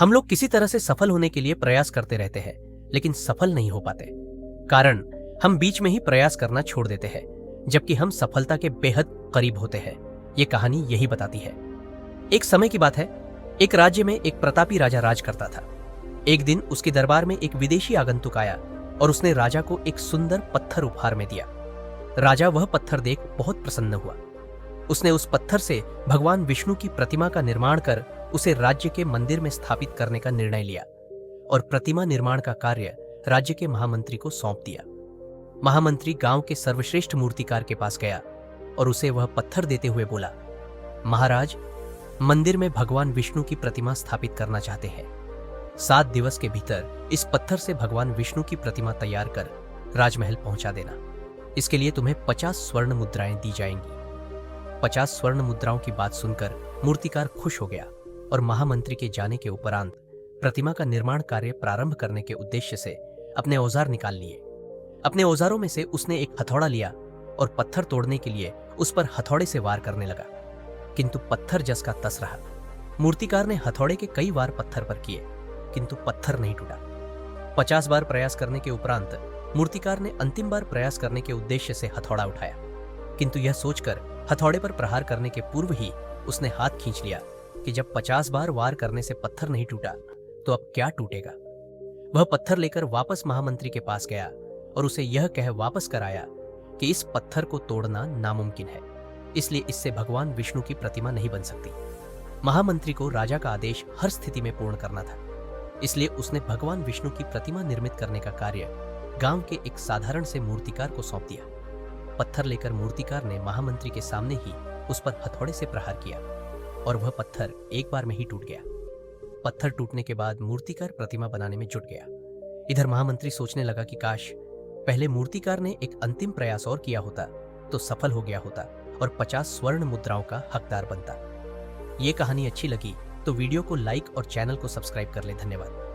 हम लोग किसी तरह से सफल होने के लिए प्रयास करते रहते हैं, लेकिन सफल नहीं हो पाते। कारण हम बीच में ही प्रयास करना छोड़ देते हैं, जबकि हम सफलता के बेहद करीब होते हैं। ये कहानी यही बताती है। एक समय की बात है, एक राज्य में एक प्रतापी राजा राज करता था। एक दिन उसके दरबार में एक विदेशी आगंतुक आया और उसने राजा को एक सुंदर पत्थर उपहार में दिया। राजा वह पत्थर देख बहुत प्रसन्न हुआ। उसने उस पत्थर से भगवान विष्णु की प्रतिमा का निर्माण कर उसे राज्य के मंदिर में स्थापित करने का निर्णय लिया और प्रतिमा निर्माण का कार्य राज्य के महामंत्री को सौंप दिया। महामंत्री गांव के सर्वश्रेष्ठ मूर्तिकार के पास गया और उसे वह पत्थर देते हुए बोला, महाराज, मंदिर में भगवान विष्णु की प्रतिमा स्थापित करना चाहते हैं। 7 दिवस के भीतर इस पत्थर से भगवान विष्णु की प्रतिमा तैयार कर राजमहल पहुंचा देना। इसके लिए तुम्हें 50 स्वर्ण मुद्राएं दी जाएंगी। 50 स्वर्ण मुद्राओं की बात सुनकर मूर्तिकार खुश हो गया और महामंत्री के जाने के उपरांत प्रतिमा का निर्माण कार्य प्रारंभ करने के उद्देश्य से अपने औजार निकाल लिए। अपने औजारों में से उसने एक हथौड़ा लिया और पत्थर तोड़ने के लिए उस पर हथौड़े से वार करने लगा, किंतु पत्थर जस का तस रहा। मूर्तिकार ने हथौड़े के कई वार पत्थर पर किए, किंतु पत्थर नहीं टूटा। 50 बार प्रयास करने के उपरांत मूर्तिकार ने अंतिम बार प्रयास करने के उद्देश्य से हथौड़ा उठाया, किंतु यह सोचकर हथौड़े पर प्रहार करने के पूर्व ही उसने हाथ खींच लिया कि जब 50 बार वार करने से पत्थर नहीं टूटा तो अब क्या टूटेगा। वह पत्थर लेकर वापस महामंत्री के पास गया और उसे यह कह वापस कर आया कि इस पत्थर को तोड़ना नामुमकिन है, इसलिए इससे भगवान विष्णु की प्रतिमा नहीं बन सकती। महामंत्री को राजा का आदेश हर स्थिति में पूर्ण करना था, इसलिए उसने भगवान विष्णु की प्रतिमा निर्मित करने का कार्य गांव के एक साधारण से मूर्तिकार को सौंप दिया। पत्थर लेकर मूर्तिकार ने महामंत्री के सामने ही उस पर हथौड़े से प्रहार किया और वह पत्थर एक बार में ही टूट गया। पत्थर टूटने के बाद मूर्तिकार प्रतिमा बनाने में जुट गया। इधर महामंत्री सोचने लगा कि काश पहले मूर्तिकार ने एक अंतिम प्रयास और किया होता तो सफल हो गया होता और 50 स्वर्ण मुद्राओं का हकदार बनता। ये कहानी अच्छी लगी तो वीडियो को लाइक और चैनल को सब्सक्राइब कर ले। धन्यवाद।